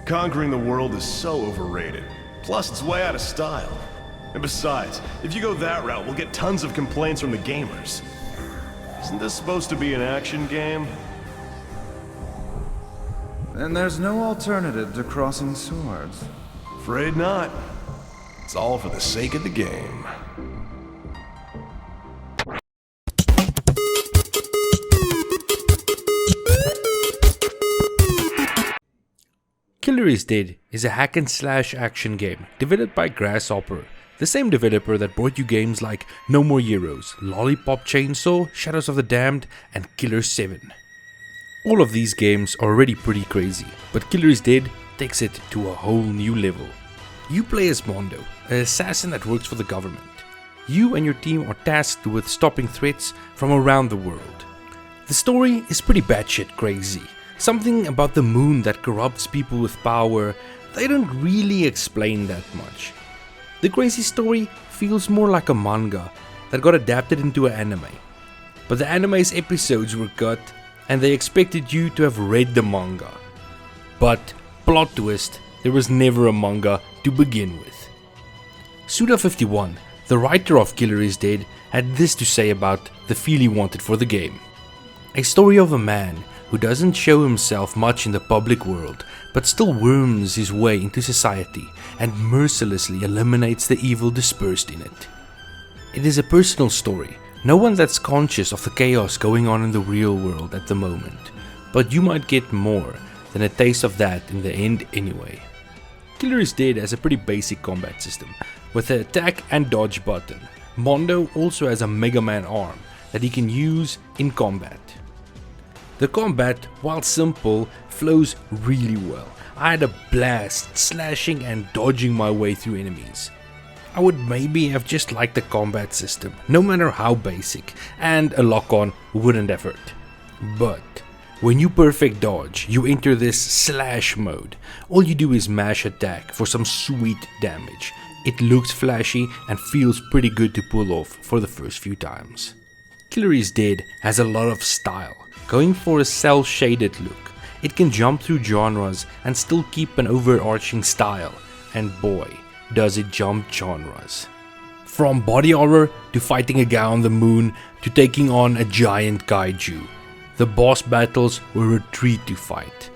Conquering the world is so overrated. Plus, it's way out of style. And besides, if you go that route, we'll get tons of complaints from the gamers. Isn't this supposed to be an action game? Then there's no alternative to crossing swords. Afraid not. It's all for the sake of the game. Killer is Dead is a hack-and-slash action game developed by Grasshopper, the same developer that brought you games like No More Heroes, Lollipop Chainsaw, Shadows of the Damned, and Killer 7. All of these games are already pretty crazy, but Killer is Dead takes it to a whole new level. You play as Mondo, an assassin that works for the government. You and your team are tasked with stopping threats from around the world. The story is pretty batshit crazy. Something about the moon that corrupts people with power, they don't really explain that much. The crazy story feels more like a manga that got adapted into an anime. But the anime's episodes were cut and they expected you to have read the manga. But, plot twist, there was never a manga to begin with. Suda51, the writer of Killer is Dead, had this to say about the feel he wanted for the game. A story of a man who doesn't show himself much in the public world, but still worms his way into society and mercilessly eliminates the evil dispersed in it. It is a personal story, no one that's conscious of the chaos going on in the real world at the moment, but you might get more than a taste of that in the end anyway. Killer is Dead has a pretty basic combat system, with an attack and dodge button. Mondo also has a Mega Man arm that he can use in combat. The combat, while simple, flows really well. I had a blast slashing and dodging my way through enemies. I would maybe have just liked the combat system, no matter how basic, and a lock-on wouldn't have hurt. But when you perfect dodge, you enter this slash mode. All you do is mash attack for some sweet damage. It looks flashy and feels pretty good to pull off for the first few times. Killer is Dead has a lot of style, going for a cel-shaded look. It can jump through genres and still keep an overarching style, and boy, does it jump genres. From body horror to fighting a guy on the moon to taking on a giant kaiju, the boss battles were a treat to fight.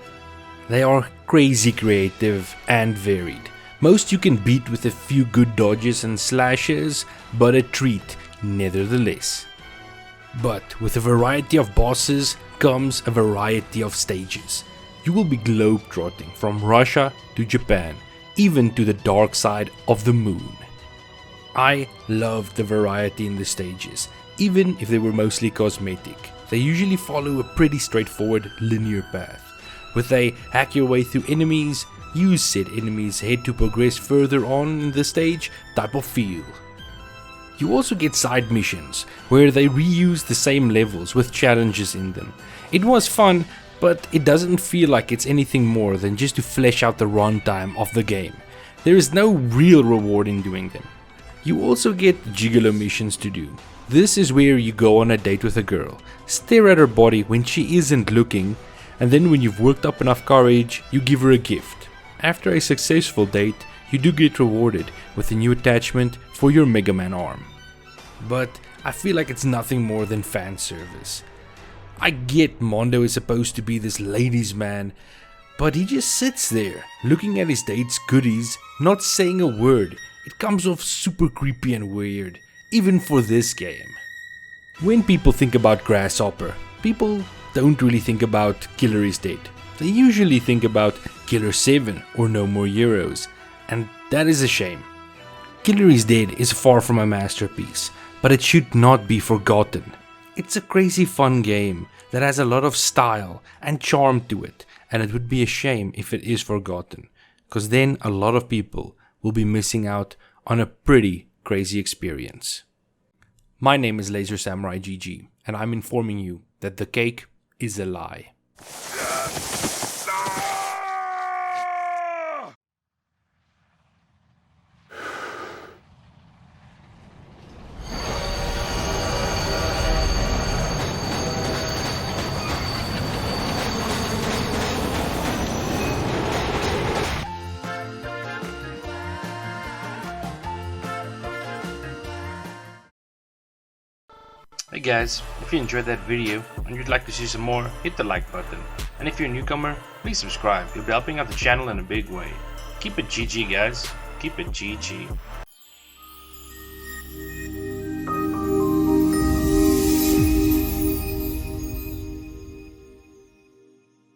They are crazy creative and varied. Most you can beat with a few good dodges and slashes, but a treat nevertheless. But with a variety of bosses comes a variety of stages. You will be globetrotting from Russia to Japan, even to the dark side of the moon. I loved the variety in the stages, even if they were mostly cosmetic. They usually follow a pretty straightforward linear path, with a hack your way through enemies, use said enemies' head to progress further on in the stage type of feel. You also get side missions, where they reuse the same levels with challenges in them. It was fun, but it doesn't feel like it's anything more than just to flesh out the runtime of the game. There is no real reward in doing them. You also get gigolo missions to do. This is where you go on a date with a girl, stare at her body when she isn't looking, and then when you've worked up enough courage, you give her a gift. After a successful date, you do get rewarded with a new attachment for your Mega Man arm. But I feel like it's nothing more than fan service. I get Mondo is supposed to be this ladies' man, but he just sits there, looking at his date's goodies, not saying a word. It comes off super creepy and weird, even for this game. When people think about Grasshopper, people don't really think about Killer is Dead. They usually think about Killer 7 or No More Heroes, and that is a shame. Killer is Dead is far from a masterpiece, but it should not be forgotten. It's a crazy fun game that has a lot of style and charm to it, and it would be a shame if it is forgotten, because then a lot of people will be missing out on a pretty crazy experience. My name is LazerSamuraiGG, and I'm informing you that the cake is a lie. Hey guys, if you enjoyed that video and you'd like to see some more, hit the like button. And if you're a newcomer, please subscribe. You'll be helping out the channel in a big way. Keep it GG guys. Keep it GG.